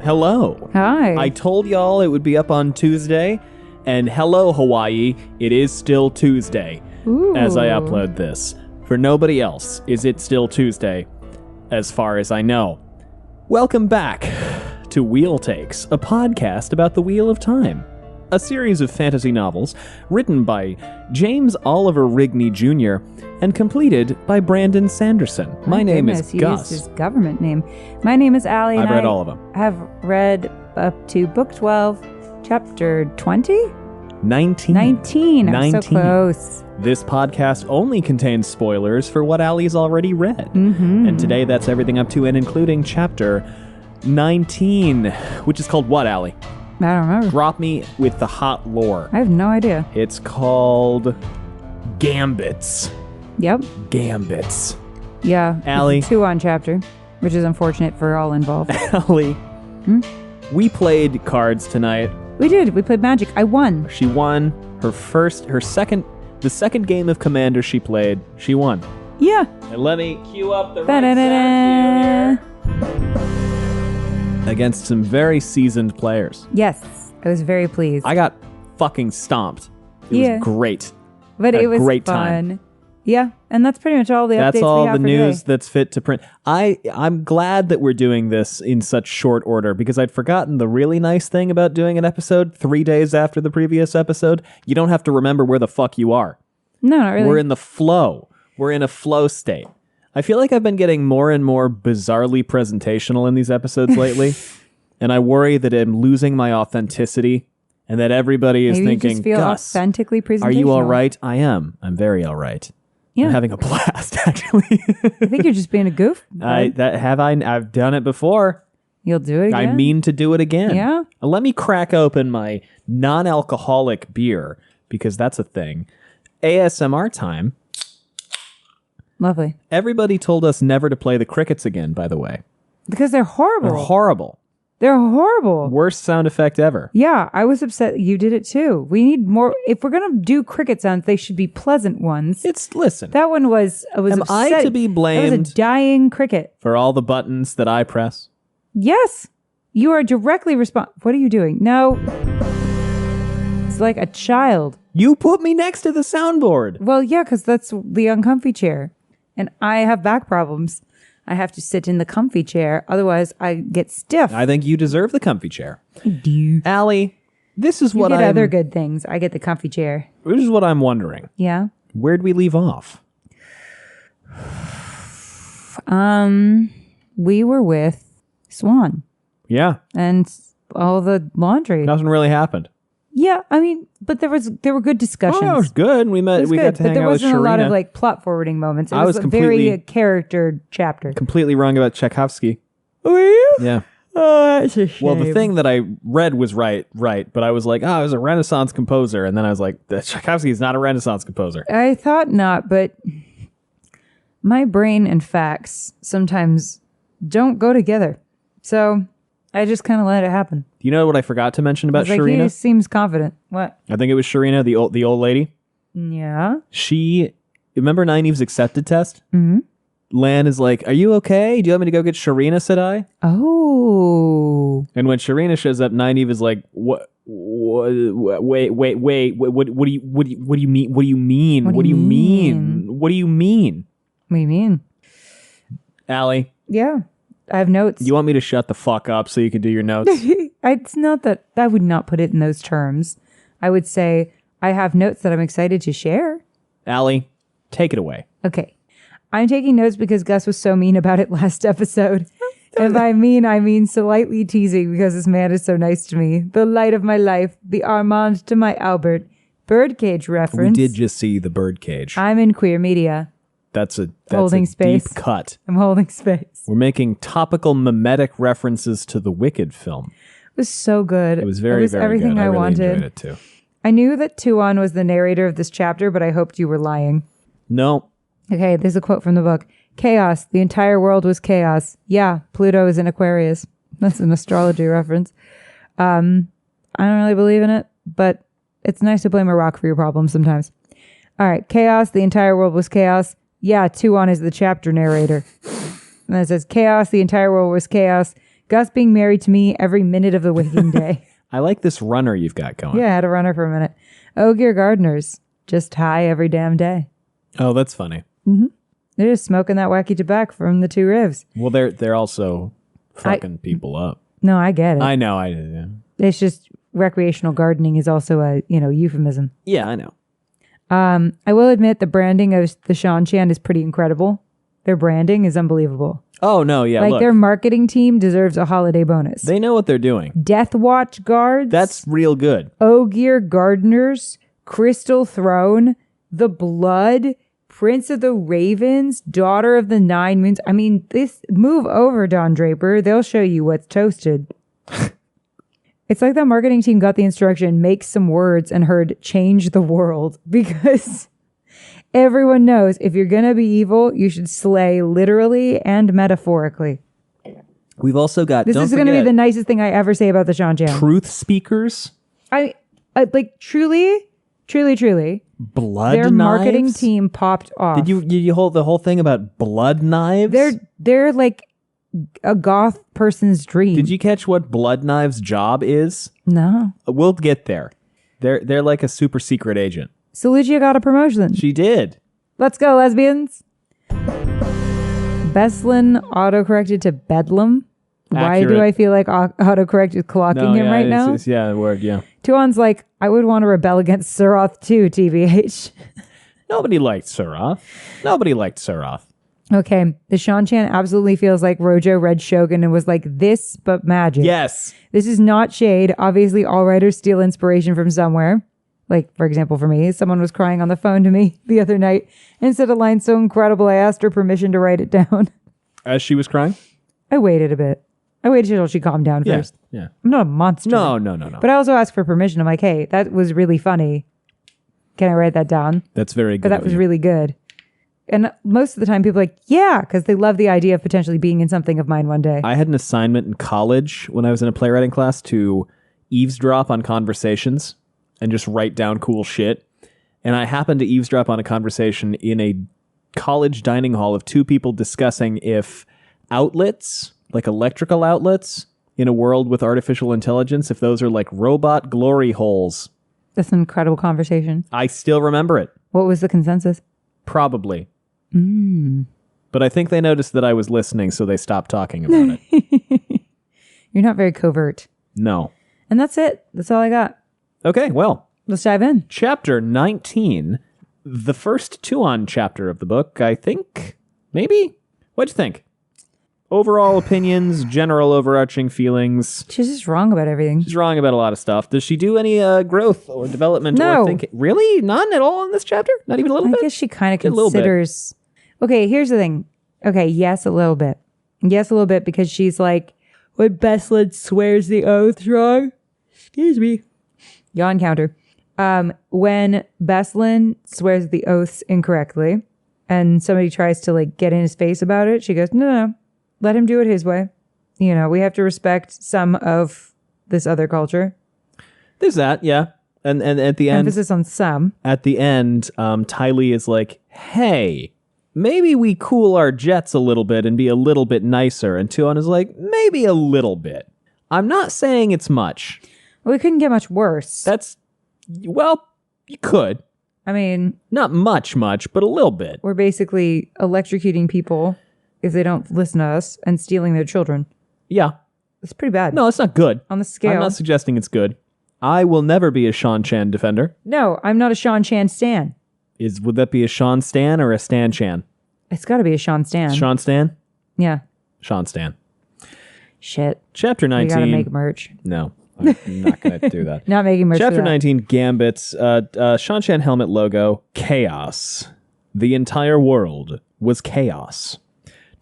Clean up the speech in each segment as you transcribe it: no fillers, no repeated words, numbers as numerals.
Hello. Hi. I told y'all it would be up on Tuesday, and hello, Hawaii. It is still Tuesday as I upload this. For nobody else, is it still Tuesday, as far as I know. Welcome back to Wheel Takes, a podcast about the Wheel of Time. A series of fantasy novels written by James Oliver Rigney Jr. and completed by Brandon Sanderson. My name is Gus. He used his government name. My name is Allie. I've read all of them. I have read up to book 12, chapter 20? 19. 19. I'm so close. This podcast only contains spoilers for what Allie's already read. Mm-hmm. And today that's everything up to and including chapter 19, which is called what, Allie? I don't remember. Drop me with the hot lore. I have no idea. It's called Gambits. Yep. Gambits. Yeah. Allie. It's a Tuon chapter, which is unfortunate for all involved. Allie, we played cards tonight. We did. We played Magic. I won. She won the second game of Commander she played. She won. Yeah. And let me cue up the right sound cue here. Against some very seasoned players. Yes. I was very pleased. I got fucking stomped. It was great. But it was great fun. Time. Yeah, and that's pretty much all the updates we have That's all the news today. that's fit to print. I'm glad that we're doing this in such short order because I'd forgotten the really nice thing about doing an episode 3 days after the previous episode. You don't have to remember where the fuck you are. No, not really. We're in the flow. We're in a flow state. I feel like I've been getting more and more bizarrely presentational in these episodes lately, and I worry that I'm losing my authenticity and that everybody is Maybe thinking, you just feel Gus, authentically presentational. are you all right? I am. I'm very all right. Yeah. I'm having a blast, actually. I think you're just being a goof. I've done it before. You'll do it again? I mean to do it again. Yeah? Let me crack open my non-alcoholic beer, because that's a thing. ASMR time. Lovely. Everybody told us never to play the crickets again, by the way. Because they're horrible. They're horrible. They're horrible. Worst sound effect ever. Yeah, I was upset you did it too. We need more. If we're going to do cricket sounds, they should be pleasant ones. Listen. That one was Am upset. I to be That blamed was a dying cricket. for all the buttons that I press? Yes. You are directly What are you doing? No. It's like a child. You put me next to the soundboard. Well, yeah, because that's the uncomfy chair. And I have back problems. I have to sit in the comfy chair. Otherwise, I get stiff. I think you deserve the comfy chair. I do. Allie, this is You what get other good things. I get the comfy chair. This is what I'm wondering. Yeah. Where'd we leave off? We were with Swan Yeah. and all the laundry. Nothing really happened. Yeah, I mean, but there were good discussions. Oh, it was good. We got to but hang there out with wasn't a lot of Sharina. like plot forwarding moments. It I was was a very completely- character chapter. Completely wrong about Tchaikovsky. Were you? Yeah. Oh, that's a shame. Well, the thing that I read was right, but I was like, oh, it was a Renaissance composer. And then I was like, Tchaikovsky is not a Renaissance composer. I thought not, but my brain and facts sometimes don't go together. So I just kind of let it happen. Do you know what I forgot to mention about Like, he Sharina? just seems confident. What? I think it was Sharina, the old lady. Yeah. She, remember Nynaeve's accepted test? Mm-hmm. Lan is like, are you okay? Do you want me to go get Sharina, said I? Oh. And when Sharina shows up, Nynaeve is like, what wait, what do you mean? What do you mean? What do you mean? What do you mean? What do you mean? Allie, Yeah. I have notes. you want me to shut the fuck up so you can do your notes? It's not that I would not put it in those terms. I would say I have notes that I'm excited to share. Allie, take it away. Okay. I'm taking notes because Gus was so mean about it last episode. And by mean, I mean slightly teasing because this man is so nice to me. The light of my life, the Armand to my Albert. Birdcage reference. We did just see the birdcage. I'm in queer media. That's a Holding space. deep cut. I'm holding space. We're making topical mimetic references to the Wicked film. It was so good. It was very, very everything good. I really wanted. enjoyed it too. I knew that Tuon was the narrator of this chapter, but I hoped you were lying. No. Okay, there's a quote from the book. Chaos. The entire world was chaos. Yeah, Pluto is in Aquarius. That's an astrology reference. I don't really believe in it, but it's nice to blame a rock for your problems sometimes. All right, chaos. The entire world was chaos. Yeah, Tuon is the chapter narrator. And it says chaos. The entire world was chaos. Gus being married to me every minute of the waking day. I like this runner you've got going. Yeah, I had a runner for a minute. Ogier gardeners, just high every damn day. Oh, that's funny. They're just smoking that wacky tobacco from the two rivs. Well, they're also fucking people up. No, I get it. I know. Yeah. It's just recreational gardening is also a euphemism. Yeah, I know. I will admit the branding of the Seanchan is pretty incredible. Their branding is unbelievable. Oh, no, yeah, Like look. their marketing team deserves a holiday bonus. They know what they're doing. Death Watch guards. That's real good. Ogier gardeners. Crystal Throne. The Blood. Prince of the Ravens. Daughter of the Nine Moons. I mean, move over, Don Draper. They'll show you what's toasted. It's like the marketing team got the instruction, make some words, and heard change the world, because everyone knows if you're going to be evil, you should slay literally and metaphorically. We've also got... This is going to be the nicest thing I ever say about the Seanchan. Truth speakers. I like truly. Blood Their knives? marketing team popped off. Did you hold the whole thing about blood knives? They're like a goth person's dream. Did you catch what Blood Knives' job is? No. We'll get there. They're like a super secret agent. So Lucia got a promotion. She did. Let's go, lesbians. Beslan autocorrected to Bedlam. Why do I feel like autocorrect is clocking him right now? Yeah, the word, yeah. Tuon's like, I would want to rebel against Suroth too, TBH. Nobody liked Suroth. Okay, the Seanchan absolutely feels like Rojo read Shogun and was like, this but magic. Yes. This is not shade. Obviously, all writers steal inspiration from somewhere. Like, for example, for me, someone was crying on the phone to me the other night and said a line so incredible, I asked her permission to write it down. As she was crying? I waited a bit. I waited till she calmed down first. Yeah. I'm not a monster. No. But I also asked for permission. I'm like, hey, that was really funny. Can I write that down? That's very good. But that was really good. And most of the time people are like, yeah, because they love the idea of potentially being in something of mine one day. I had an assignment in college when I was in a playwriting class to eavesdrop on conversations and just write down cool shit. And I happened to eavesdrop on a conversation in a college dining hall of two people discussing if outlets, like electrical outlets, in a world with artificial intelligence, if those are like robot glory holes. That's an incredible conversation. I still remember it. What was the consensus? Probably. But I think they noticed that I was listening, so they stopped talking about it. You're not very covert. No. And that's it. That's all I got. Okay, well. Let's dive in. Chapter 19, the first Tuon chapter of the book, I think. Maybe? What'd you think? Overall opinions, general overarching feelings. She's just wrong about everything. She's wrong about a lot of stuff. Does she do any growth or development No. or thinking? Really? None at all in this chapter? Not even a little bit? I guess she kind of A little bit. considers... Okay, here's the thing. Okay, yes, a little bit. Yes, a little bit, because she's like, when Beslan swears the oath wrong. Excuse me. Yawn counter. When Beslan swears the oaths incorrectly, and somebody tries to like get in his face about it, she goes, no. Let him do it his way. You know, we have to respect some of this other culture. There's that, yeah. And at the end... Emphasis on some. At the end, Tylee is like, hey, maybe we cool our jets a little bit and be a little bit nicer. And Tuon is like, maybe a little bit. I'm not saying it's much. Well, it couldn't get much worse. Well, you could. I mean... Not much, but a little bit. We're basically electrocuting people if they don't listen to us and stealing their children. Yeah. It's pretty bad. No, it's not good. On the scale. I'm not suggesting it's good. I will never be a Seanchan defender. No, I'm not a Seanchan stan. Would that be a SeanStan or a StanChan? It's got to be a SeanStan. SeanStan? Yeah. SeanStan. Shit. Chapter 19. We got to make merch. No, I'm not going to do that. Not making merch. Chapter 19, Gambits, Seanchan helmet logo, chaos. The entire world was chaos.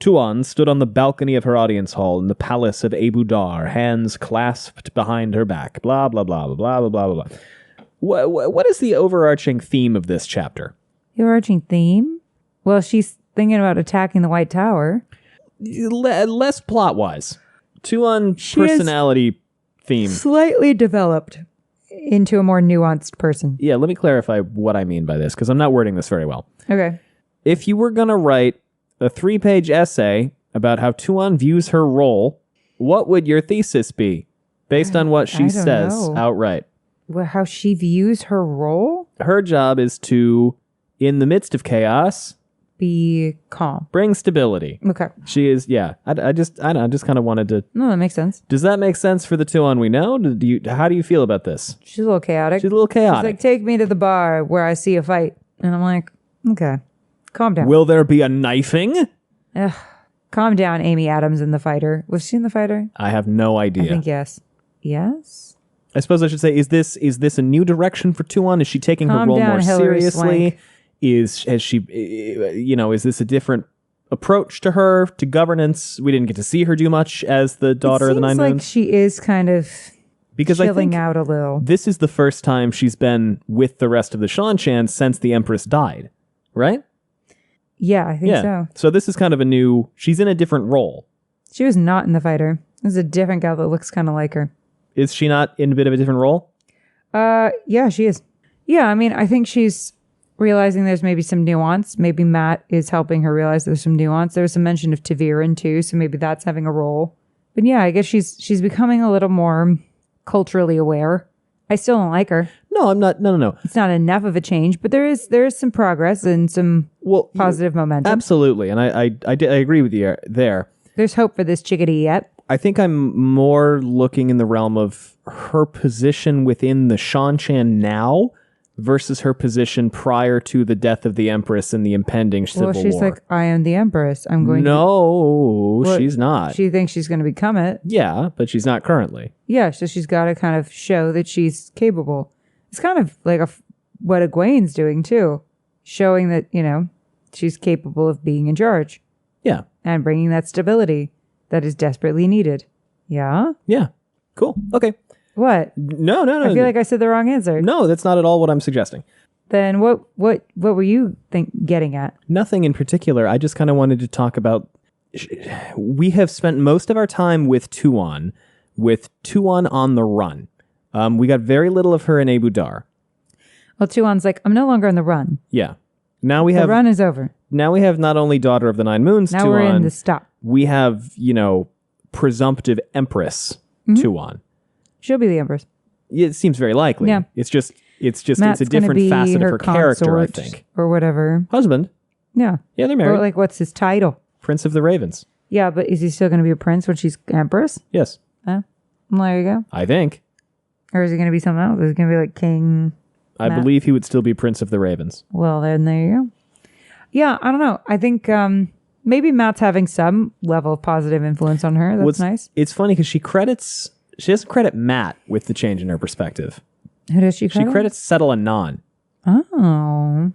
Tuon stood on the balcony of her audience hall in the palace of Abu Dar, hands clasped behind her back. Blah, blah, blah, blah, blah, blah, blah, blah. What is the overarching theme of this chapter? The overarching theme? Well, she's thinking about attacking the White Tower. Less plot-wise. Tuon personality theme. Slightly developed into a more nuanced person. Yeah, let me clarify what I mean by this, because I'm not wording this very well. Okay. If you were going to write a 3-page essay about how Tuon views her role what would your thesis be based on what she don't says know. outright? Well, how she views her role? Her job is to, in the midst of chaos, Be calm. bring stability. Okay. She is, yeah. I just kind of wanted to. No, that makes sense. Does that make sense for the Tuon we know? How do you feel about this? She's a little chaotic. She's a little She's chaotic. like, take me to the bar where I see a fight. And I'm like, okay, calm down. Will there be a knifing? Ugh. Calm down, Amy Adams in The Fighter. Was she in The Fighter? I have no idea. I think yes. Yes? I suppose I should say, is this a new direction for Tuon? Is she taking her Calm role down, more Hilary seriously? Swank. Is she is this a different approach to her, to governance? We didn't get to see her do much as the daughter of the Nine Seems like Moons. she is kind of Because I chilling think out a little. this is the first time she's been with the rest of the Seanchan since the Empress died, right? Yeah, I think so. So this is kind of she's in a different role. She was not in The Fighter. There's a different gal that looks kind of like her. Is she not in a bit of a different role? Yeah, she is. Yeah, I mean, I think she's realizing there's maybe some nuance. Maybe Matt is helping her realize there's some nuance. There was some mention of Taviran too, so maybe that's having a role. But yeah, I guess she's becoming a little more culturally aware. I still don't like her. No, I'm not. No. It's not enough of a change, but there is some progress and some positive momentum. Absolutely, and I agree with you there. There's hope for this chickadee yet. I think I'm more looking in the realm of her position within the Seanchan now versus her position prior to the death of the Empress and the impending civil Well, she's war. like, I am the Empress. I'm going No, Well, she's not. She thinks she's going to become it. Yeah, but she's not currently. Yeah, so she's got to kind of show that she's capable. It's kind of like what Egwene's doing too, showing that, she's capable of being in charge Yeah. and bringing that stability that is desperately needed. Yeah? Yeah. Cool. Okay. What? No. I feel like I said the wrong answer. No, that's not at all what I'm suggesting. Then what were you getting at? Nothing in particular. I just kind of wanted to talk about. We have spent most of our time with Tuon on the run. We got very little of her in Abu Dar. Well, Tuon's like, I'm no longer on the run. Yeah. Now we The have run is over. Now we have not only Daughter of the Nine Moons Now Tuon, we're in the stop. we have, presumptive Empress Tuon. She'll be the Empress. It seems very likely. Yeah. It's just Matt's it's a gonna different be facet of her character, I consort think. or whatever. Husband. Yeah. Yeah, they're married. Or like, what's his title? Prince of the Ravens. Yeah, but is he still going to be a prince when she's Empress? Yes. Well, there you go. I think. Or is it going to be something else? Is it going to be like King? I Matt? believe he would still be Prince of the Ravens. Well, then there you go. Yeah, I don't know. I think maybe Matt's having some level of positive influence on her. That's nice. It's funny because she doesn't credit Matt with the change in her perspective. Who does she credit? She credits Settle and Non. Oh,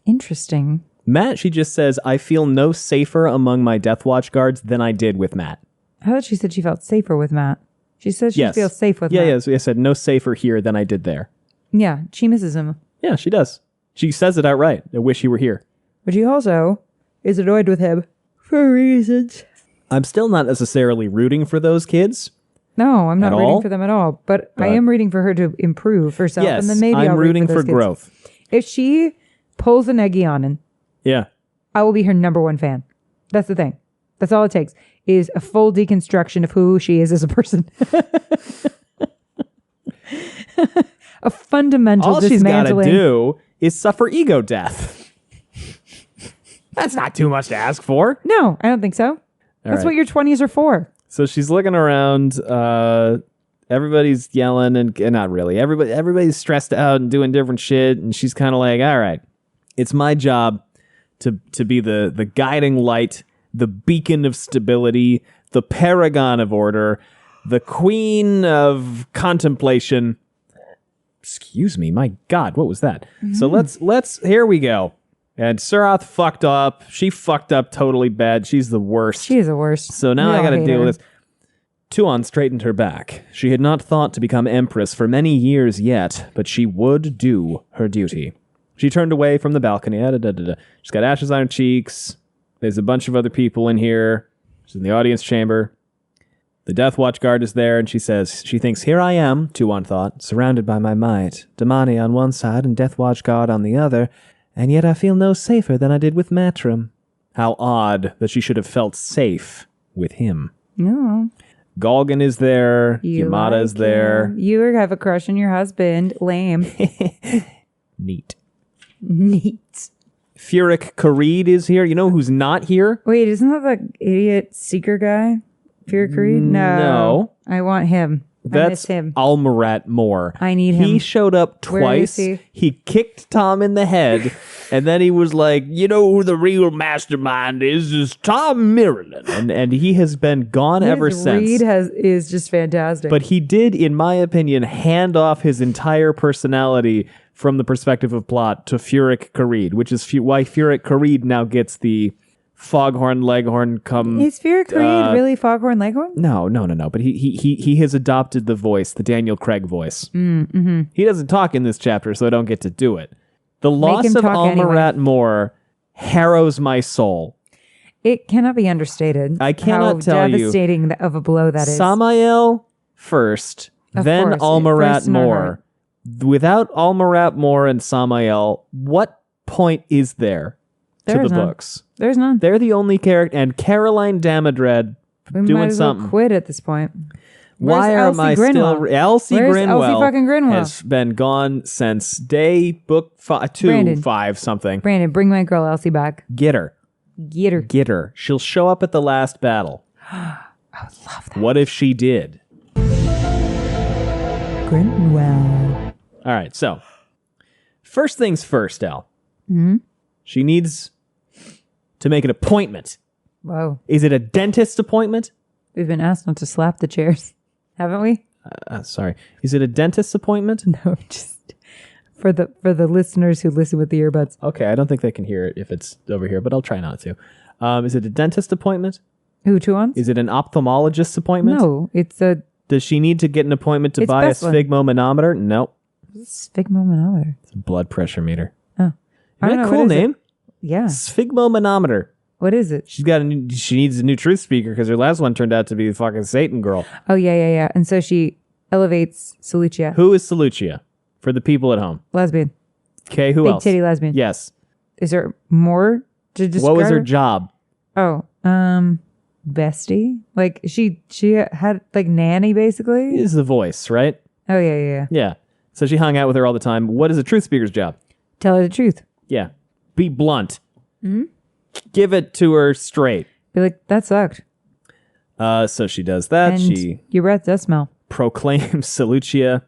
interesting. Matt, she just says, I feel no safer among my Death Watch guards than I did with Matt. I thought she said she felt safer with Matt. She says she Yes. feels safe with Yeah, Matt. yeah. So I said no safer here than I did there. Yeah, she misses him. Yeah, she does. She says it outright. I wish he were here. But she also is annoyed with him for reasons. I'm still not necessarily rooting for those kids. No, I'm not At rooting all? for them at all. But I am rooting for her to improve herself. Yes, and then maybe I'm I'll rooting root for those kids. growth. If she pulls an Egweone, Yeah. I will be her number one fan. That's the thing. That's all it takes is a full deconstruction of who she is as a person. A fundamental All she's got to dismantling. do is suffer ego death. That's not too much to ask for. No, I don't think so. That's right. what your 20s are for. So she's looking around. Everybody's yelling and not really. Everybody's stressed out and doing different shit. And she's kind of like, all right, it's my job to be the guiding light, the beacon of stability, the paragon of order, the queen of contemplation. Excuse me, my God, what was that? So let's here we go. And Surath fucked up. She fucked up totally bad. She's the worst. She is the worst. So now We I all got to hate deal her. with this. Tuon straightened her back. She had not thought to become empress for many years yet, but she would do her duty. She turned away from the balcony. She's got ashes on her cheeks. There's a bunch of other people in here. She's in the audience chamber. The Death Watch guard is there, and she says, she thinks, here I am, Tuon thought, surrounded by my might, Damani on one side and Death Watch guard on the other, and yet I feel no safer than I did with Matrim. How odd that she should have felt safe with him. No. Galgan is there. You Yamada is like there. him. You have a crush on your husband. Lame. Neat. Neat. Furyk Kareed is here. You know who's not here? Wait, isn't that the idiot seeker guy? Fear Creed? No. I want him. I miss That's him. Almarat Moore. I need him. He showed up Where is twice. he? Kicked Tom in the head, and then he was like, you know who the real mastermind is Tom Mirrelin. And he has been gone ever His since. read is just fantastic. But he did, in my opinion, hand off his entire personality from the perspective of plot to Furyk Kareed, which is why Furyk Kareed now gets the Foghorn Leghorn Is Fear Creed really Foghorn Leghorn? No. But he has adopted the voice, the Daniel Craig voice. Mm-hmm. He doesn't talk in this chapter, so I don't get to do it. The loss of Almarat Moore harrows my soul. It cannot be understated. I cannot tell you. How devastating of a blow that is. Samael first, Of then course, Almarat first in our Moore. Without Almarat Moore and Samael, what point is there to the books? There's none. They're the only character, and Caroline Damadred We doing might as well something. quit at this point. Why Where's am I Elsie still... Grinwell? Elsie Where's Grinwell, Elsie fucking Grinwell? has been gone since day book 2, Brandon. 5 something. Brandon, bring my girl Elsie back. Get her. Get her. Get her. She'll show up at the last battle. I would love that. What if she did? Grinwell. All right, so first things first, Elle. Mm-hmm. She needs to make an appointment. Whoa. Is it a dentist appointment? We've been asked not to slap the chairs, haven't we? Sorry. Is it a dentist appointment? No, just for the listeners who listen with the earbuds. Okay, I don't think they can hear it if it's over here, but I'll try not to. Is it a dentist appointment? Who, Tuon? Is it an ophthalmologist's appointment? No, it's a Does she need to get an appointment to It's buy Beslan. a sphygmomanometer? Nope. sphygmomanometer. It's a blood pressure meter. Oh, I Isn't don't that a know, cool what is it? name? Yeah. Sphygmomanometer. What is it? She needs a new truth speaker because her last one turned out to be the fucking Satan girl. Oh, yeah. And so she elevates Salucia. Who is Salucia? For the people at home. Lesbian. Okay, who Big else? titty lesbian. Yes. Is there more to describe? What was her job? Oh, bestie. Like she had like nanny basically. Is the voice, right? Oh yeah. Yeah. So she hung out with her all the time. What is a truth speaker's job? Tell her the truth. Yeah. Be blunt. Mm-hmm. Give it to her straight. Be like, that sucked. So she does that. And She your breath does smell. proclaims Salucia.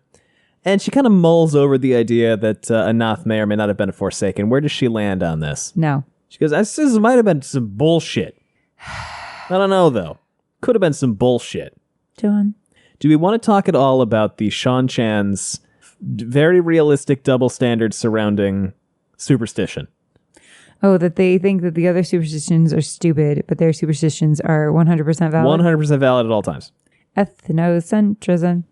And she kind of mulls over the idea that Anath may or may not have been a Forsaken. Where does she land on this? No. She goes, this might have been some bullshit. I don't know, though. Could have been some bullshit. Tuon. Do we want to talk at all about the Sean Chan's very realistic double standards surrounding superstition? Oh, that they think that the other superstitions are stupid, but their superstitions are 100% valid. 100% valid at all times. Ethnocentrism.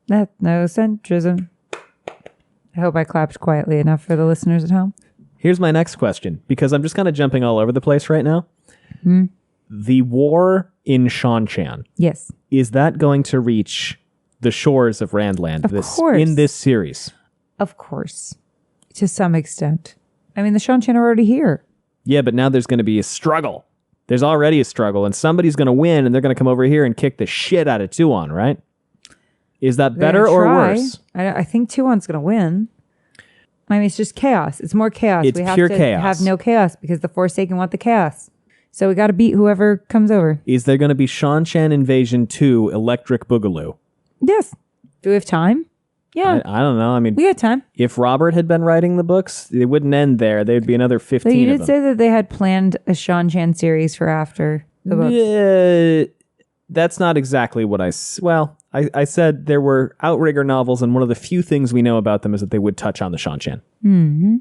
Ethnocentrism. I hope I clapped quietly enough for the listeners at home. Here's my next question, because I'm just kind of jumping all over the place right now. Hmm? The war in Shanchan, Yes. is that going to reach the shores of Randland course. in this series? Of course. To some extent. I mean, the Shanchan are already here. Yeah, but now there's going to be a struggle. There's already a struggle, and somebody's going to win, and they're going to come over here and kick the shit out of Tuon, right? Is that They're better gonna or try. worse? I think Tuon's going to win. I mean, it's just chaos. It's more chaos. It's we have pure to chaos. have no chaos because the Forsaken want the chaos. So we got to beat whoever comes over. Is there going to be Shanchan Invasion 2 Electric Boogaloo? Yes. Do we have time? Yeah. I don't know. I mean, We got time. if Robert had been writing the books, it wouldn't end there. There'd be another 15 So you of did them. say that they had planned a Shanchan series for after the books. That's not exactly what I said there were Outrigger novels, and one of the few things we know about them is that they would touch on the Shanchan. Mm-hmm.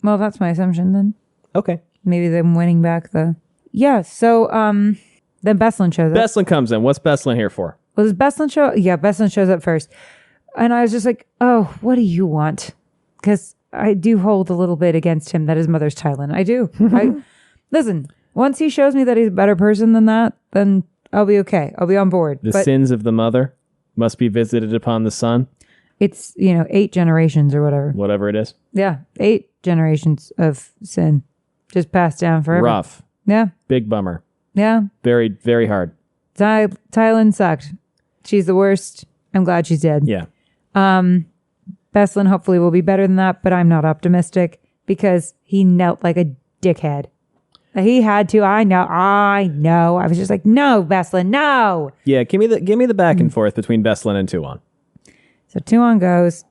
Well, that's my assumption then. Okay. Maybe them winning back the... Yeah, so then Beslan shows up. Beslan comes in. What's Beslan here for? Well, does Beslan show... Yeah, Beslan shows up first. And I was just like, oh, what do you want? Because I do hold a little bit against him that his mother's Thailand. I do. Listen, once he shows me that he's a better person than that, then I'll be okay. I'll be on board. The But sins of the mother must be visited upon the son, it's, 8 generations or whatever. whatever it is. Yeah, 8 generations of sin. Just passed down forever. Rough. Yeah, Big bummer. yeah. Very, very hard. Thailand sucked. She's the worst. I'm glad she's dead. Yeah. Beslan hopefully will be better than that, but I'm not optimistic because he knelt like a dickhead. He had to. I know. I was just like, no, Beslan, no. Yeah, give me the back and forth between Beslan and Tuon. So Tuon goes,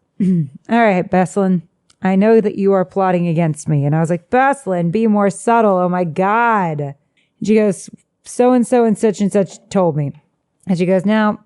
all right, Beslan, I know that you are plotting against me. And I was like, Beslan, be more subtle. Oh my God. And she goes, so-and-so and such told me. And she goes, now,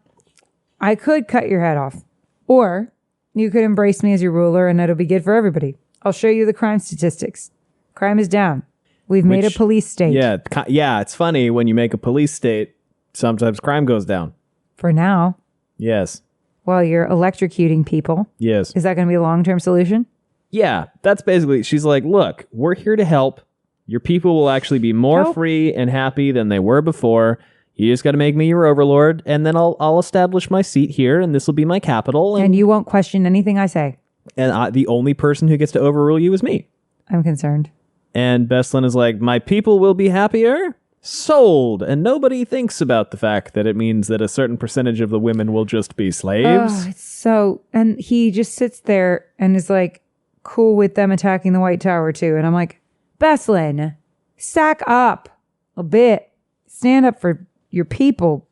I could cut your head off. Or you could embrace me as your ruler and it'll be good for everybody. I'll show you the crime statistics. Crime is down. We've made a police state. Yeah, it's funny when you make a police state, sometimes crime goes down. For now. Yes. While you're electrocuting people. Yes. Is that going to be a long-term solution? Yeah, that's basically, she's like, look, we're here to help. Your people will actually be more free and happy than they were before. You just got to make me your overlord, and then I'll establish my seat here, and this will be my capital. And you won't question anything I say. And the only person who gets to overrule you is me. I'm concerned. And Beslan is like, my people will be happier? Sold. And nobody thinks about the fact that it means that a certain percentage of the women will just be slaves. And he just sits there and is like, cool with them attacking the White Tower too. And I'm like, Beslan, sack up a bit. Stand up for your people.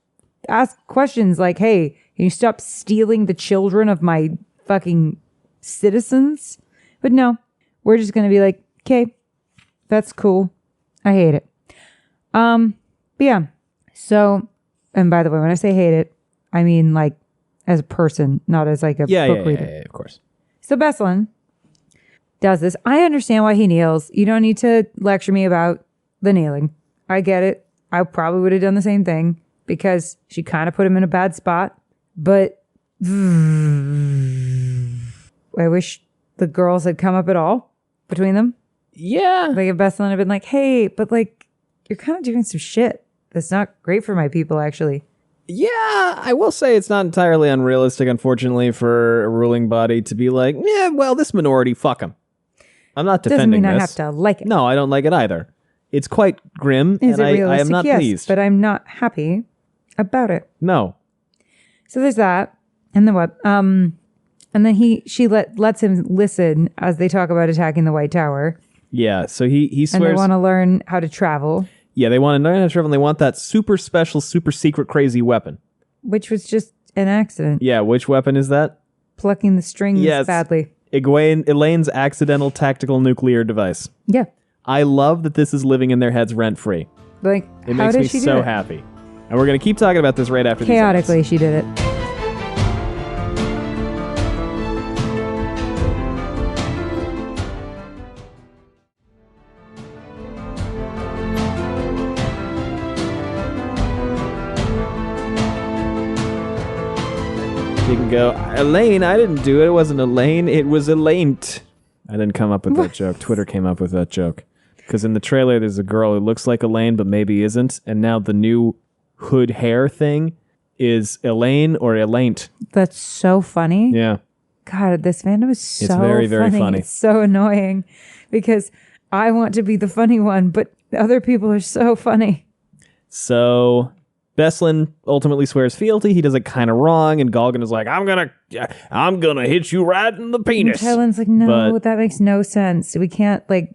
Ask questions like, hey, can you stop stealing the children of my fucking citizens? But no, we're just going to be like, okay, that's cool. I hate it. But yeah. So, and by the way, when I say hate it, I mean like as a person, not as like a book reader. Yeah, of course. So Beslan does this. I understand why he kneels. You don't need to lecture me about the kneeling. I get it. I probably would have done the same thing because she kind of put him in a bad spot. But I wish the girls had come up at all between them. Yeah. Like if Beslan had been like, hey, but like, you're kind of doing some shit that's not great for my people, actually. Yeah, I will say it's not entirely unrealistic, unfortunately, for a ruling body to be like, yeah, well, this minority, fuck them. I'm not defending this. Doesn't mean I have to like it. No, I don't like it either. It's quite grim, Is and it realistic? I am not yes, pleased. But I'm not happy about it. No. So there's that. And then what? And then she lets him listen as they talk about attacking the White Tower. Yeah, so he swears... And they want to learn how to travel. Yeah, they want to learn how to travel, and they want that super special, super secret, crazy weapon. Which was just an accident. Yeah, which weapon is that? Plucking the strings badly. Elaine's accidental tactical nuclear device. Yeah. I love that this is living in their heads rent-free. Like, it makes me so happy. And we're going to keep talking about this right after these Chaotically, she did it. You can go, Elaine, I didn't do it. It wasn't Elaine. It was Elaine. I didn't come up with that joke. Twitter came up with that joke. Because in the trailer, there's a girl who looks like Elaine, but maybe isn't. And now the new hood hair thing is Elaine or Elaint. That's so funny. Yeah. God, this fandom is so funny. It's very, very funny. It's so annoying because I want to be the funny one, but other people are so funny. So Beslan ultimately swears fealty. He does it kind of wrong, and Galgan is like, I'm gonna hit you right in the penis. And Tylen's like, no, that makes no sense. We can't like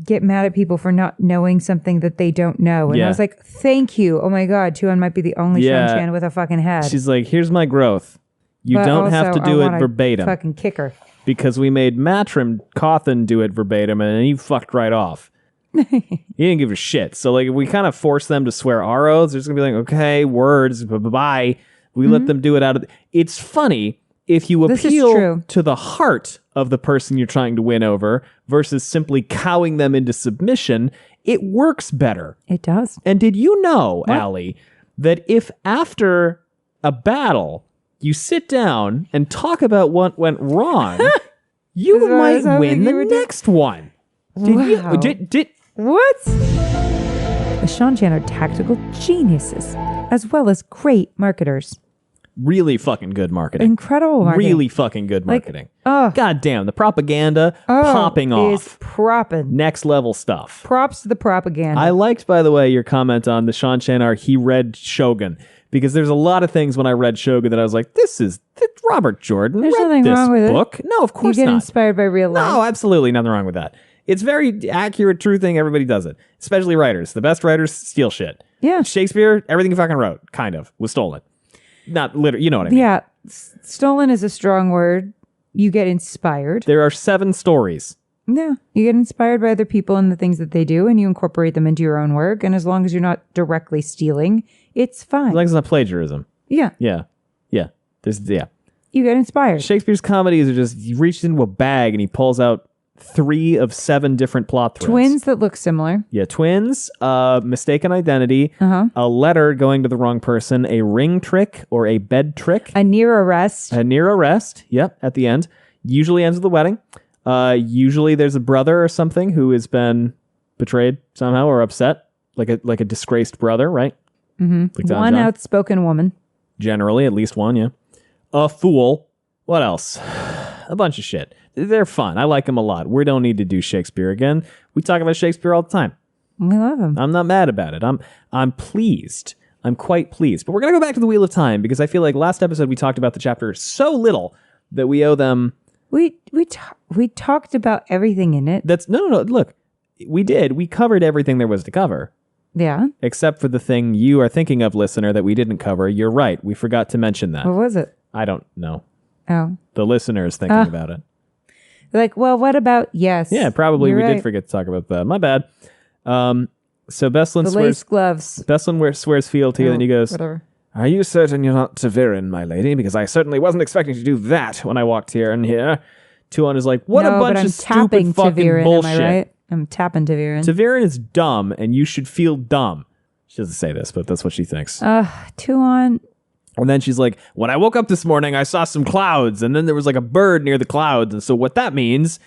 get mad at people for not knowing something that they don't know. And I was like, thank you. Oh my God, Tuon might be the only Sean with a fucking head. She's like, here's my growth. You don't have to do it verbatim. Fucking kick her. Because we made Matrim Cawthon do it verbatim, and he fucked right off. He didn't give a shit. So like, we kind of force them to swear our oaths. They're just gonna be like, okay, words, bye. We let them do it out of. It's funny if you appeal to the heart of the person you're trying to win over versus simply cowing them into submission. It works better. It does. And did you know, Allie, that if after a battle you sit down and talk about what went wrong, you might win the next one. Did what? The Sean Chan are tactical geniuses, as well as great marketers. Really fucking good marketing. Incredible marketing. Really fucking good marketing. Oh, God damn, the propaganda popping is off. propping. Next level stuff. Props to the propaganda. I liked, by the way, your comment on the Sean Chanar, he read Shogun. Because there's a lot of things when I read Shogun that I was like, this is Robert Jordan. There's read nothing this wrong with book. it. No, of course you get not. inspired by real life. No, absolutely nothing wrong with that. It's very accurate, true thing. Everybody does it, especially writers. The best writers steal shit. Yeah. Shakespeare, everything he fucking wrote, kind of, was stolen. Not literally, you know what I mean. Yeah. Stolen is a strong word. You get inspired. There are 7 stories. Yeah. You get inspired by other people and the things that they do, and you incorporate them into your own work. And as long as you're not directly stealing, it's fine. As long as it's not plagiarism. Yeah. Yeah. You get inspired. Shakespeare's comedies are just, he reaches into a bag and he pulls out 3 of 7 different plot threads. Twins that look similar. Yeah, twins, mistaken identity, Uh-huh. a letter going to the wrong person, a ring trick or a bed trick. A near arrest. A near arrest, yep, at the end. Usually ends with the wedding. Usually there's a brother or something who has been betrayed somehow or upset, like a disgraced brother, right? Mm-hmm. Like Don One John. outspoken woman. Generally, at least one, yeah. A fool. What else? A bunch of shit. They're fun. I like them a lot. We don't need to do Shakespeare again. We talk about Shakespeare all the time. We love him. I'm not mad about it. I'm pleased. I'm quite pleased. But we're going to go back to the Wheel of Time because I feel like last episode we talked about the chapter so little that we owe them... We talked about everything in it. That's no. Look, we did. We covered everything there was to cover. Yeah. Except for the thing you are thinking of, listener, that we didn't cover. You're right. We forgot to mention that. What was it? I don't know. Oh. The listener is thinking about it. Like, well, what about... Yes. Yeah, probably You're we right. did forget to talk about that. My bad. So Beslan The swears... lace gloves. Beslan swears fealty, and then he goes, Whatever. "Are you certain you're not Taviran, my lady? Because I certainly wasn't expecting to do that when I walked here and here." Tuon is like, what no, a bunch but I'm of stupid tapping fucking Taviran, bullshit. Am I right? I'm tapping Taviran. Taviran is dumb, and you should feel dumb. She doesn't say this, but that's what she thinks. Tuon. And then she's like, when I woke up this morning, I saw some clouds, and then there was like a bird near the clouds, and so what that means...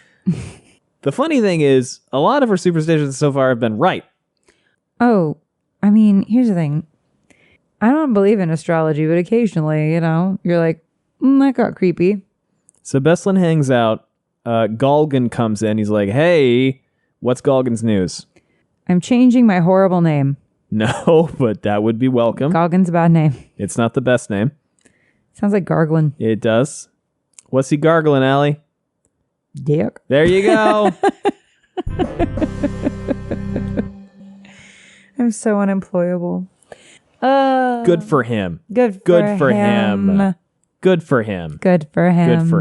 The funny thing is, a lot of her superstitions so far have been right. Oh, I mean, here's the thing. I don't believe in astrology, but occasionally, you're like, that got creepy. So Beslan hangs out. Galgan comes in. He's like, hey, what's Galgan's news? I'm changing my horrible name. No, but that would be welcome. Galgan's a bad name. It's not the best name. Sounds like gargling. It does. What's he gargling, Allie? Dick. There you go. I'm so unemployable. Good for him. Good for him. Good for him. Good for him. Good for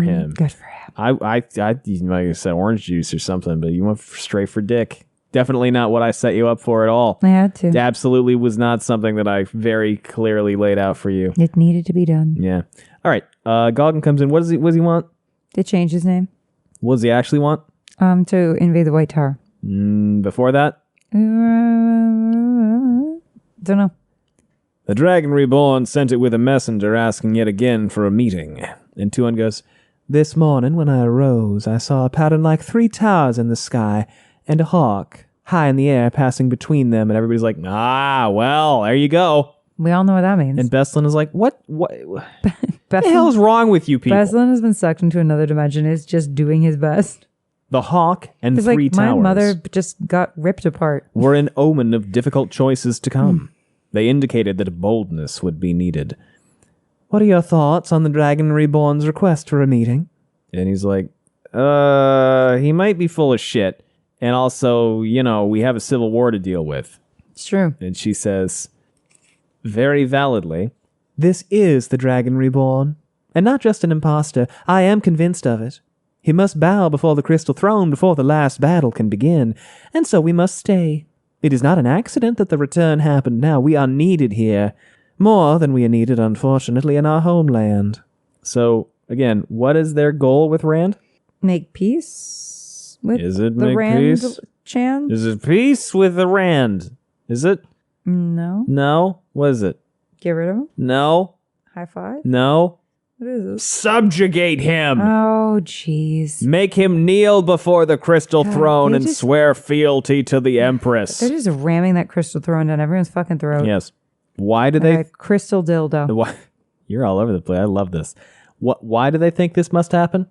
him. Good for him. I you might have said orange juice or something, but you went straight for dick. Definitely not what I set you up for at all. I had to. It absolutely was not something that I very clearly laid out for you. It needed to be done. Yeah. All right. Galgan comes in. What does he want? To change his name. What does he actually want? To invade the White Tower. Before that? Don't know. The Dragon Reborn sent it with a messenger asking yet again for a meeting. And Tuon goes, "This morning when I arose, I saw a pattern like 3 towers in the sky and a hawk high in the air passing between them." And everybody's like, well, there you go. We all know what that means. And Beslan is like, what Beslan, the hell is wrong with you people? Beslan has been sucked into another dimension. Is just doing his best. The hawk and It's 3 like towers my mother just got ripped apart. were an omen of difficult choices to come. They indicated that boldness would be needed. "What are your thoughts on the Dragon Reborn's request for a meeting?" And he's like, he might be full of shit. And also, we have a civil war to deal with. It's true. And she says, very validly, "This is the Dragon Reborn, and not just an imposter. I am convinced of it. He must bow before the Crystal Throne before the last battle can begin, and so we must stay. It is not an accident that the return happened now. We are needed here, more than we are needed, unfortunately, in our homeland." So, again, what is their goal with Rand? Make peace with Is it the make Rand peace? Chan? Is it peace with the Rand? Is it? No. No? What is it? Get rid of him? No? High five? No? What is this? Subjugate him! Oh, jeez. Make him kneel before the Crystal Throne they and just- swear fealty to the Empress. They're just ramming that crystal throne down everyone's fucking throat. Yes. Why do Like they... a crystal dildo. Why? You're all over the place. I love this. Why do they think this must happen?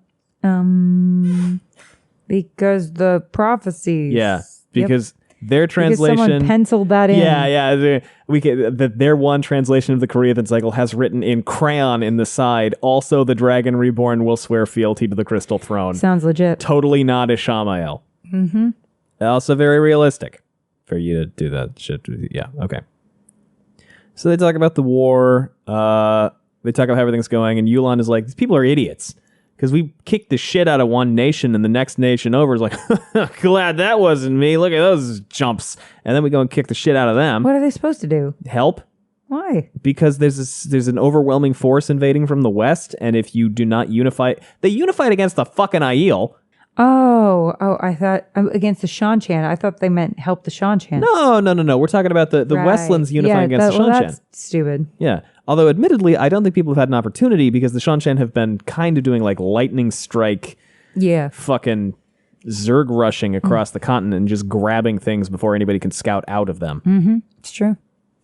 Because the prophecies. Yeah, because their translation. Because someone penciled that in. Yeah. Their one translation of the Corinthian cycle has written in crayon in the side. Also, the dragon reborn will swear fealty to the crystal throne. Sounds legit. Totally not Ishamael. Mm-hmm. Also very realistic for you to do that shit. Yeah. Okay. So they talk about the war. They talk about how everything's going, and Yulan is like, these people are idiots. Because we kicked the shit out of one nation, and the next nation over is like, glad that wasn't me. Look at those chumps. And then we go and kick the shit out of them. What are they supposed to do? Help. Why? Because there's an overwhelming force invading from the west, and if you do not unify... They unified against the fucking Aiel. Oh, I thought against the Seanchan. I thought they meant help the Seanchan. No. We're talking about the right. Westlands unifying against the Seanchan. That's stupid. Yeah. Although, admittedly, I don't think people have had an opportunity because the Seanchan have been kind of doing like lightning strike, fucking Zerg rushing across the continent and just grabbing things before anybody can scout out of them. Mm-hmm. It's true.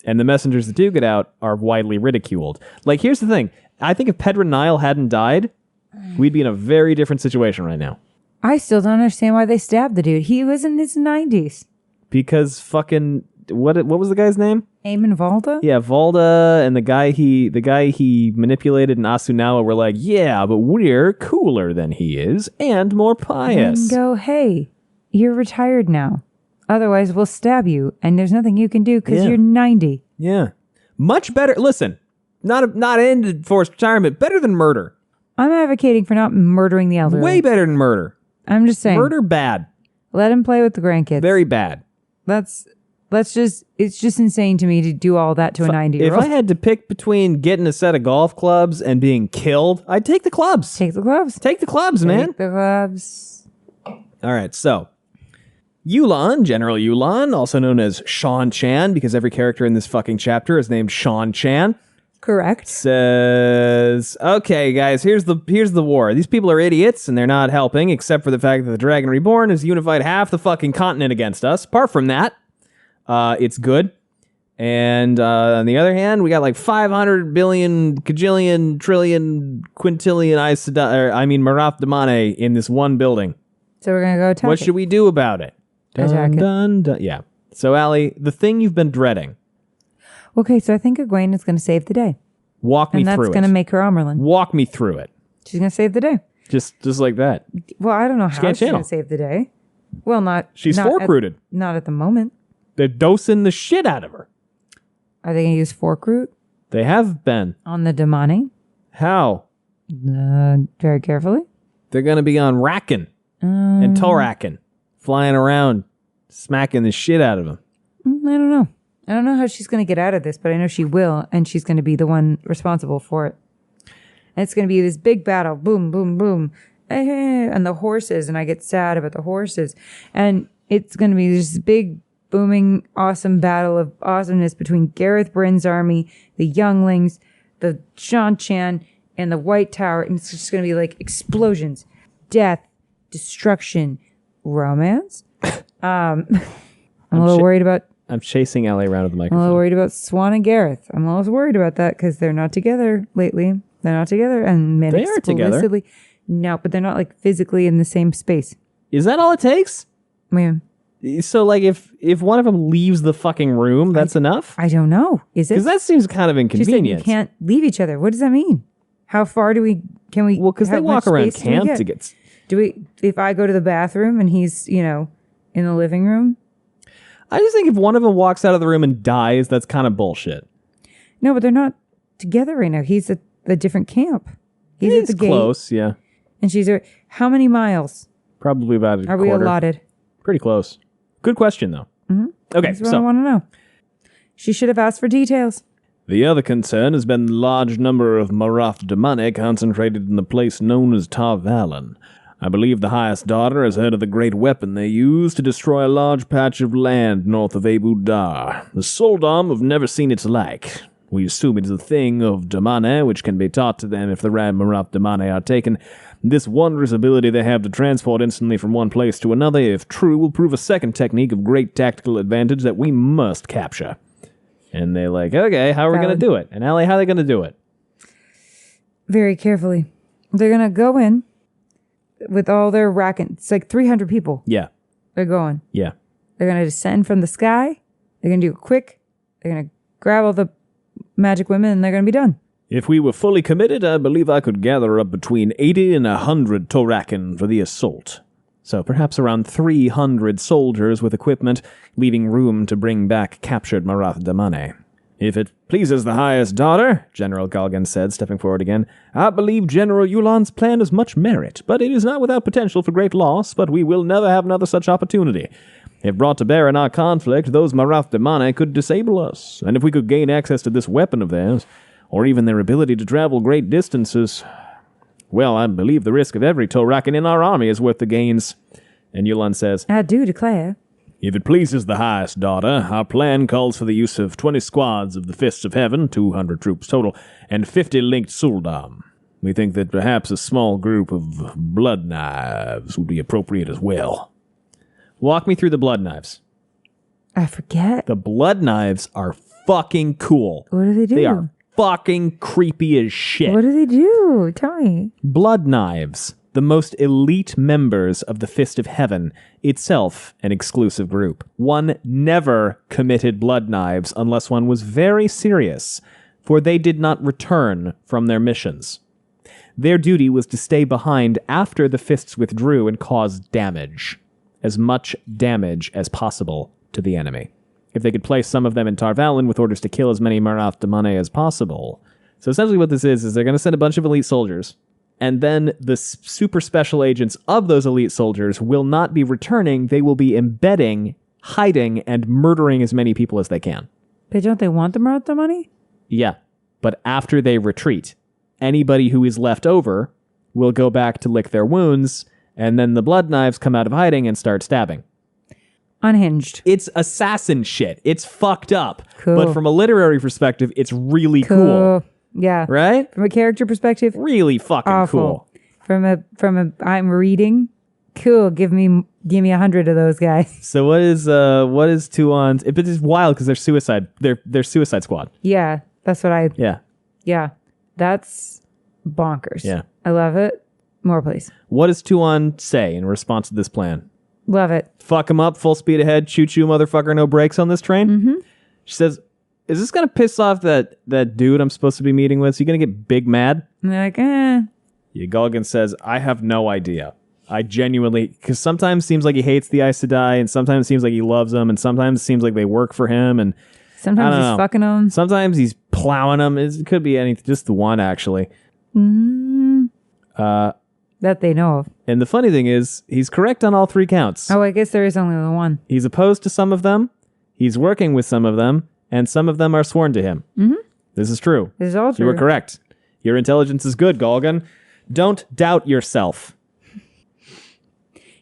And the messengers that do get out are widely ridiculed. Like, here's the thing. I think if Pedron Nile hadn't died, we'd be in a very different situation right now. I still don't understand why they stabbed the dude. He was in his 90s. Because fucking... What was the guy's name? Eamon Valda? Yeah, Valda and the guy he manipulated in Asunawa were like, yeah, but we're cooler than he is and more pious. And go, hey, you're retired now. Otherwise, we'll stab you, and there's nothing you can do because you're 90. Yeah. Much better. Listen, not ended forced retirement. Better than murder. I'm advocating for not murdering the elderly. Way better than murder. I'm just saying. Murder, bad. Let him play with the grandkids. Very bad. It's just insane to me to do all that to a 90-year-old. If I had to pick between getting a set of golf clubs and being killed, I'd take the clubs. Take the clubs. Take the clubs, man. Take the clubs. All right, so Yulan, General Yulan, also known as Seanchan, because every character in this fucking chapter is named Seanchan. Correct. Says, okay, guys, here's the war. These people are idiots, and they're not helping, except for the fact that the Dragon Reborn has unified half the fucking continent against us. Apart from that, it's good. And on the other hand, we got like 500 billion, kajillion, trillion, quintillion Marath Damane in this one building. So we're going to go attack What should we do about it? Attack it. Dun. Yeah. So, Allie, the thing you've been dreading. Okay, so I think Egwene is going to save the day. Walk me through it. And that's going to make her Amerlin. Walk me through it. She's going to save the day. Just like that. Well, I don't know how she's going to save the day. Well, not... She's fork-rooted. Not at the moment. They're dosing the shit out of her. Are they going to use fork root? They have been. On the Damane? How? Very carefully. They're going to be on Racken and Toracken, flying around, smacking the shit out of them. I don't know. I don't know how she's going to get out of this, but I know she will, and she's going to be the one responsible for it. And it's going to be this big battle. Boom, boom, boom. And the horses, and I get sad about the horses. And it's going to be this big, booming, awesome battle of awesomeness between Gareth Bryn's army, the younglings, the Seanchan, and the White Tower. And it's just going to be like explosions, death, destruction, romance. I'm a little worried about... I'm chasing Allie around with the microphone. I'm a little worried about Swan and Gareth. I'm always worried about that because they're not together lately. They're not together. And men they are together. No, but they're not like physically in the same space. Is that all it takes? Yeah. So like if one of them leaves the fucking room, that's enough? I don't know. Is it? Because that seems kind of inconvenient. You can't leave each other. What does that mean? How far can we? Well, because they walk around camp to get... if I go to the bathroom and he's, in the living room? I just think if one of them walks out of the room and dies, that's kind of bullshit. No, but they're not together right now. He's at the different camp. He's at the gate. Close, yeah. And she's there. How many miles? Probably about a quarter. Are we allotted? Pretty close. Good question, though. Mm-hmm. Okay, that's what I want to know. She should have asked for details. The other concern has been the large number of Marath Damane concentrated in the place known as Tar Valon. I believe the highest daughter has heard of the great weapon they use to destroy a large patch of land north of Abu Dar. The Soldam have never seen its like. We assume it is a thing of Damane, which can be taught to them if the Marath Damane are taken. This wondrous ability they have to transport instantly from one place to another, if true, will prove a second technique of great tactical advantage that we must capture. And they're like, okay, how are we going to do it? And Allie, how are they going to do it? very carefully. They're going to go in with all their racket. It's like 300 people. Yeah. They're going. Yeah. They're going to descend from the sky. They're going to do it quick. They're going to grab all the magic women and they're going to be done. If we were fully committed, I believe I could gather up between 80 and 100 Torakin for the assault. So perhaps around 300 soldiers with equipment, leaving room to bring back captured Marath Damane. If it pleases the highest daughter, General Galgan said, stepping forward again, I believe General Yulan's plan has much merit, but it is not without potential for great loss, but we will never have another such opportunity. If brought to bear in our conflict, those Marath Damane could disable us, and if we could gain access to this weapon of theirs, or even their ability to travel great distances, well, I believe the risk of every Torakin in our army is worth the gains. And Yulan says, I do declare. If it pleases the highest daughter, our plan calls for the use of 20 squads of the Fists of Heaven, 200 troops total, and 50 linked Suldam. We think that perhaps a small group of blood knives would be appropriate as well. Walk me through the blood knives. I forget. The blood knives are fucking cool. What do they do? They are fucking creepy as shit. What do they do? Tell me. Blood knives, the most elite members of the Fist of Heaven, itself an exclusive group. One never committed blood knives unless one was very serious, for they did not return from their missions. Their duty was to stay behind after the Fists withdrew and cause damage. As much damage as possible to the enemy. If they could place some of them in Tarvalin with orders to kill as many Marath Damane as possible. So essentially what this is they're going to send a bunch of elite soldiers, and then the super special agents of those elite soldiers will not be returning, they will be embedding, hiding, and murdering as many people as they can. But don't they want the Marath money? Yeah, but after they retreat, anybody who is left over will go back to lick their wounds, and then the blood knives come out of hiding and start stabbing. Unhinged. It's assassin shit. It's fucked up. Cool. But from a literary perspective, it's really cool. Yeah. Right? From a character perspective, really fucking awful. cool. From a I'm reading, cool. Give me 100 of those guys. So what is Tuon's? It's wild because they're suicide. They're Suicide Squad. Yeah, that's what I. Yeah. That's bonkers. Yeah. I love it. More, please. What does Tuon say in response to this plan? Love it. Fuck him up, full speed ahead, choo-choo, motherfucker, no brakes on this train? Mm-hmm. She says, is this going to piss off that dude I'm supposed to be meeting with? Is he going to get big mad? And they're like, Galgan says, I have no idea. I genuinely, because sometimes seems like he hates the Aes Sedai, and sometimes seems like he loves them, and sometimes seems like they work for him, and sometimes he's fucking them. Sometimes he's plowing them. It could be anything, just the one, actually. Mm-hmm. That they know of. And the funny thing is, he's correct on all three counts. Oh, I guess there is only the one. He's opposed to some of them, he's working with some of them, and some of them are sworn to him. Mm-hmm. This is true. This is all true. You were correct. Your intelligence is good, Galgan. Don't doubt yourself.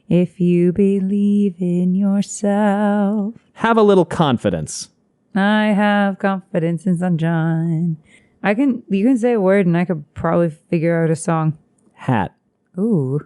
If you believe in yourself. Have a little confidence. I have confidence in sunshine. You can say a word and I could probably figure out a song. Hat. Ooh.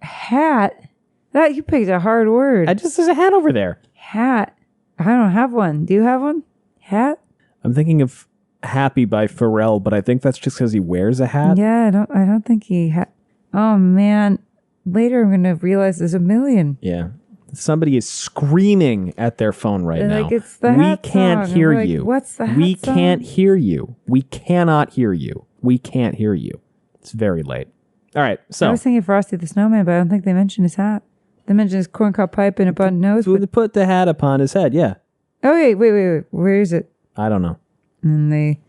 Hat. That you picked a hard word. There's a hat over there. Hat. I don't have one. Do you have one? Hat? I'm thinking of Happy by Pharrell, but I think that's just because he wears a hat. Yeah, I don't think he had. Oh man. Later I'm gonna realize there's a million. Yeah. Somebody is screaming at their phone right now. Like it's the hat We can't song. hear Like, you. what's the hat We song? can't hear you. We cannot hear you. We can't hear you. It's very late. All right, I so was thinking Frosty the Snowman, but I don't think they mentioned his hat. They mentioned his corncob pipe and a button nose. so they put the hat upon his head. Yeah, Oh wait. Where is it? I don't know. And they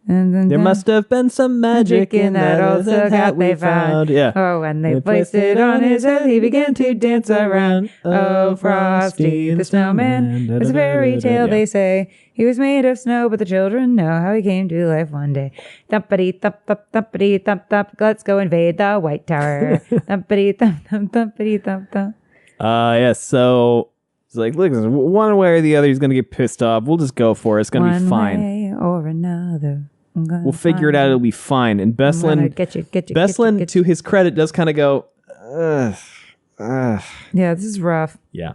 and then There must have been some magic in that old silk hat we found. Yeah. Oh, when they placed it on his head, he began to dance around. Oh, Frosty the Snowman is a fairy tale, they say. He was made of snow, but the children know how he came to life one day. Thumpity thump thump thumpity thump thump. Let's go invade the White Tower. Thumpity thump thump thumpity thump thump. Yeah. So it's like, look, one way or the other, he's gonna get pissed off. We'll just go for it. It's gonna be fine. One way or another. We'll figure it out. It'll be fine. And Beslan, get to his credit, does kind of go, Yeah, this is rough. Yeah.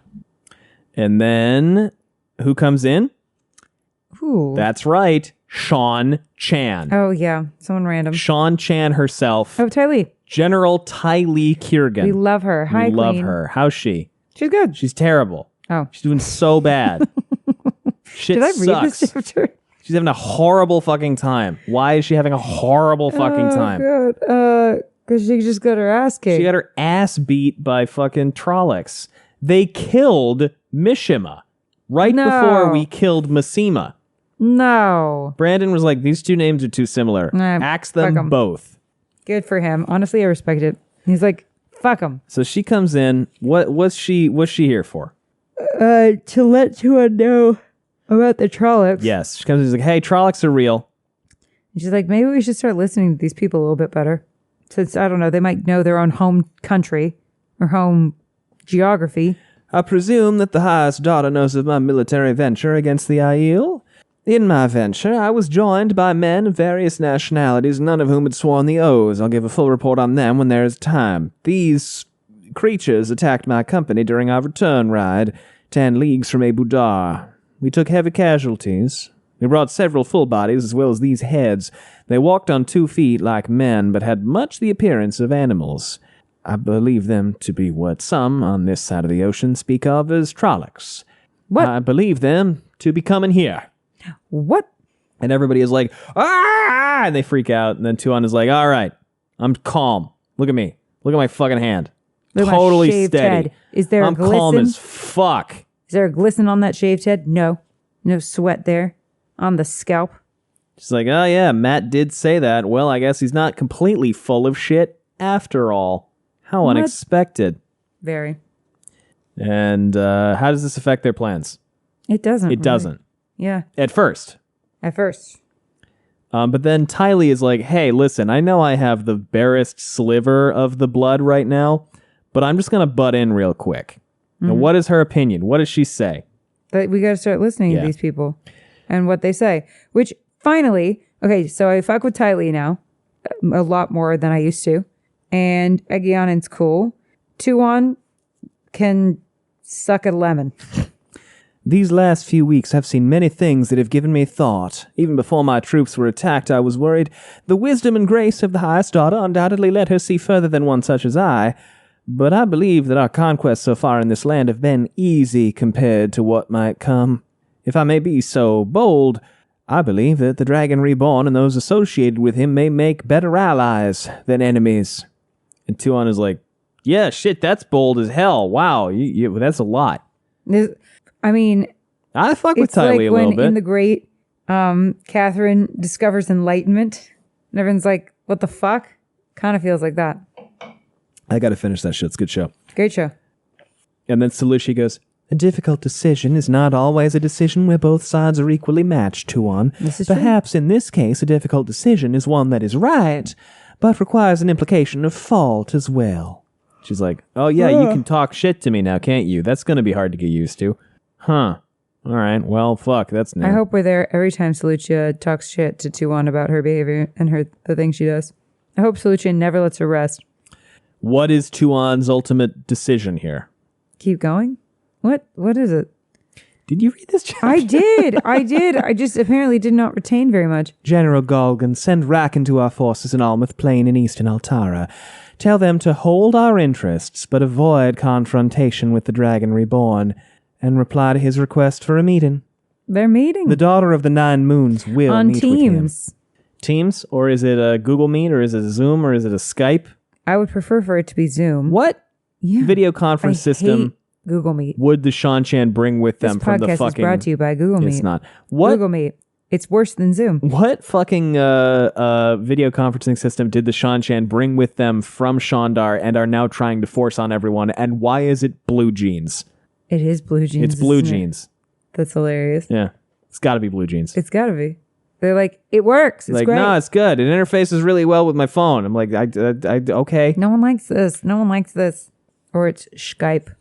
And then who comes in? Who? That's right. Ch19. Oh, yeah. Someone random. Ch19 herself. Oh, Tylee. General Tylee Kiergan. We love her. Hi, We love Queen. her. How's she? She's good. She's terrible. Oh. She's doing so bad. Shit Did I sucks. read this chapter? She's having a horrible fucking time. Why is she having a horrible fucking time? God. Because she just got her ass kicked. She got her ass beat by fucking Trollocs. They killed Mishima right before we killed Masima. No. Brandon was like, these two names are too similar. Axe them fuck 'em. both. Good for him. Honestly, I respect it. He's like, fuck him. So she comes in. What's she here for? To let Tuon know about the Trollocs. Yes. She comes in and is like, hey, Trollocs are real. And she's like, maybe we should start listening to these people a little bit better. Since, I don't know, they might know their own home country or home geography. I presume that the highest daughter knows of my military venture against the Aiel. In my venture, I was joined by men of various nationalities, none of whom had sworn the oaths. I'll give a full report on them when there is time. These creatures attacked my company during our return ride, 10 leagues from Abu Dar. We took heavy casualties. We brought several full bodies as well as these heads. They walked on 2 feet like men, but had much the appearance of animals. I believe them to be what some on this side of the ocean speak of as Trollocs. What? I believe them to be coming here. What? And everybody is like, ah! And they freak out. And then Tuon is like, all right, I'm calm. Look at me. Look at my fucking hand. Look at my Totally shaved steady. head. Is there I'm a glisten? calm as fuck. Is there a glisten on that shaved head? No. No sweat there on the scalp. She's like, oh yeah, Matt did say that. Well, I guess he's not completely full of shit after all. How What? unexpected. Very. And how does this affect their plans? It doesn't. It doesn't. Yeah. At first. At first. But then Tylee is like, hey, listen, I know I have the barest sliver of the blood right now, but I'm just going to butt in real quick. Now, what is her opinion? What does she say? That we got to start listening to these people and what they say. Which, finally, okay, so I fuck with Tylee now a lot more than I used to. And Egionen's cool. Tuon can suck a lemon. These last few weeks have seen many things that have given me thought. Even before my troops were attacked, I was worried. The wisdom and grace of the highest daughter undoubtedly let her see further than one such as I. But I believe that our conquests so far in this land have been easy compared to what might come. If I may be so bold, I believe that the Dragon Reborn and those associated with him may make better allies than enemies. And Tuon is like, yeah, shit, that's bold as hell. Wow, that's a lot. I mean, I fuck with it's like Tylee a when little bit. in the Great, Catherine discovers enlightenment, and everyone's like, "What the fuck?" Kind of feels like that. I gotta finish that shit. It's a good show. Great show. And then Salushi goes, a difficult decision is not always a decision where both sides are equally matched, Tuon. This is true. Perhaps in this case, a difficult decision is one that is right, but requires an implication of fault as well. She's like, oh yeah, you can talk shit to me now, can't you? That's gonna be hard to get used to. Huh. All right. Well, fuck. That's new. I hope we're there every time Salucia talks shit to Tuon about her behavior and the things she does. I hope Salucia never lets her rest. What is Tuon's ultimate decision here? Keep going? What is it? Did you read this chapter? I did. I just apparently did not retain very much. General Galgan, send Rakan to our forces in Almouth Plain and eastern Altara. Tell them to hold our interests, but avoid confrontation with the Dragon Reborn, and reply to his request for a meeting. They're meeting. The Daughter of the Nine Moons will on meet Teams. with him. Teams? Or is it a Google Meet? Or is it a Zoom? Or is it a Skype? I would prefer for it to be Zoom. What Yeah. video conference system hate Google Meet. would the Ch19 bring with them This from the podcast fucking... is brought to you by Google Meet. It's not. What? Google Meet. It's worse than Zoom. What fucking video conferencing system did the Ch19 bring with them from Shandar and are now trying to force on everyone? And why is it blue jeans? It is blue jeans. It's blue isn't it? jeans. That's hilarious. Yeah. It's got to be blue jeans. It's gotta be. They're like, it works. It's like, great. no, it's good. It interfaces really well with my phone. I'm like, okay. No one likes this. No one likes this. Or it's Skype.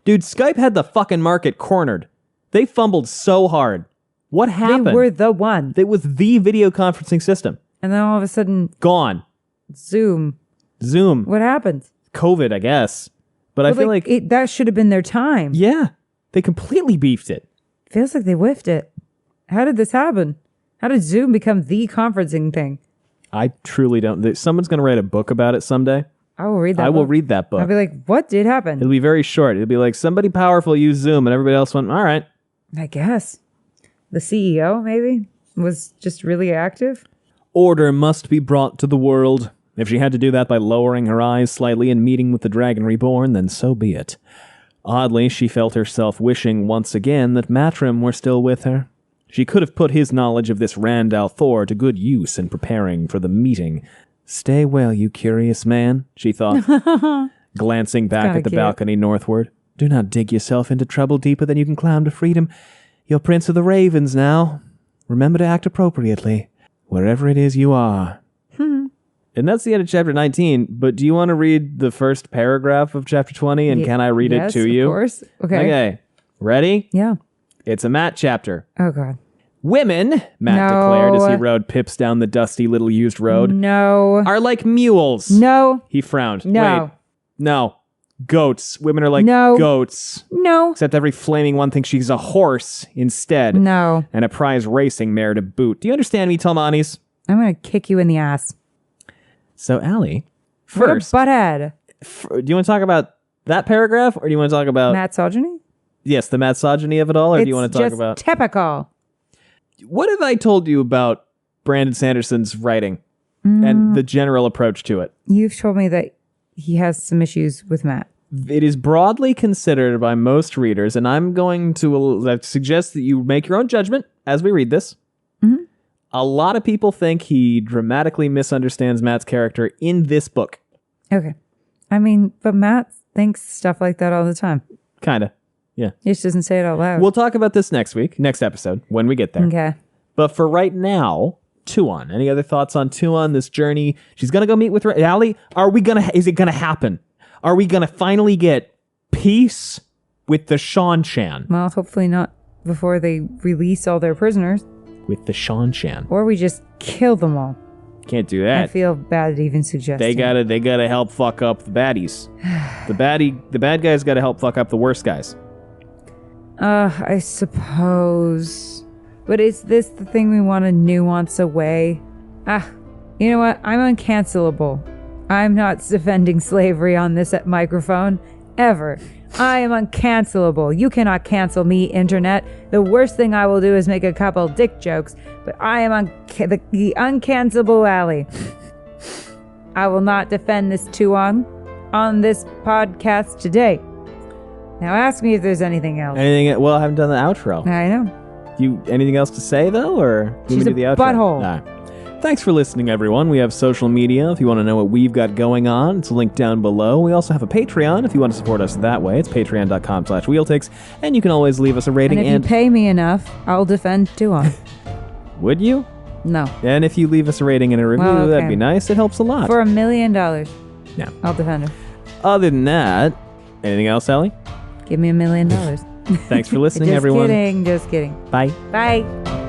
Dude, Skype had the fucking market cornered. They fumbled so hard. What happened? They were the one. It was the video conferencing system. And then all of a sudden, Gone. Zoom. Zoom. What happened? COVID, I guess. But I feel like that should have been their time. yeah, they completely beefed it. Feels like they whiffed it. How did this happen? How did Zoom become the conferencing thing? I truly don't. Someone's going to write a book about it someday. I will read that I will book. read that book. I'll be like, what did happen? It'll be very short. It'll be like, somebody powerful used Zoom, and everybody else went, all right. I guess. The CEO, maybe, was just really active. Order must be brought to the world. If she had to do that by lowering her eyes slightly and meeting with the Dragon Reborn, then so be it. Oddly, she felt herself wishing once again that Matrim were still with her. She could have put his knowledge of this Randall Thor to good use in preparing for the meeting. Stay well, you curious man, she thought, glancing back at the balcony northward. Do not dig yourself into trouble deeper than you can climb to freedom. You're Prince of the Ravens now. Remember to act appropriately, wherever it is you are. And that's the end of chapter 19, but do you want to read the first paragraph of chapter 20, and can I read it to you? Yes, of course. Okay. Ready? Yeah. It's a Matt chapter. Oh, God. Women, Matt declared as he rode Pips down the dusty little used road, are like mules. No. He frowned. No. Wait. No. Goats. Women are like goats. No. Except every flaming one thinks she's a horse instead. No. And a prize racing mare to boot. Do you understand me, Talmanis? I'm going to kick you in the ass. So, Allie, first... What a butthead. Do you want to talk about that paragraph, or do you want to talk about... Misogyny? Yes, the misogyny of it all, or do you want to talk about... It's typical. What have I told you about Brandon Sanderson's writing and the general approach to it? You've told me that he has some issues with Matt. It is broadly considered by most readers, and I'm going to suggest that you make your own judgment as we read this. Mm-hmm. A lot of people think he dramatically misunderstands Matt's character in this book. Okay. I mean, but Matt thinks stuff like that all the time. Kind of. Yeah. He just doesn't say it out loud. We'll talk about this next episode, when we get there. Okay. But for right now, Tuon. Any other thoughts on Tuon, this journey? She's going to go meet with Allie. Is it going to happen? Are we going to finally get peace with the Ch19? Well, hopefully not before they release all their prisoners. With the Ch19. Or we just kill them all. Can't do that. I feel bad at even suggesting. They gotta help fuck up the baddies. The bad guys gotta help fuck up the worst guys. I suppose. But is this the thing we want to nuance away? You know what? I'm uncancelable. I'm not defending slavery on this microphone. Ever. I am uncancelable. You cannot cancel me, internet. The worst thing I will do is make a couple dick jokes, but I am the uncancelable Allie. I will not defend this Tuon on this podcast today. Now ask me if there's anything else. Well, I haven't done the outro. I know. Anything else to say, though, or She's do the outro? Butthole. Nah. Thanks for listening, everyone. We have social media if you want to know what we've got going on. It's linked down below. We also have a Patreon if you want to support us that way. It's patreon.com/wheelticks, and you can always leave us a rating. And if you pay me enough, I'll defend Tuon. Would you? No. And if you leave us a rating and a review, that'd be nice. It helps a lot. For $1 million. Yeah. I'll defend her. Other than that, anything else, Ellie? Give me $1 million. Thanks for listening, everyone. Just kidding. Bye. Bye.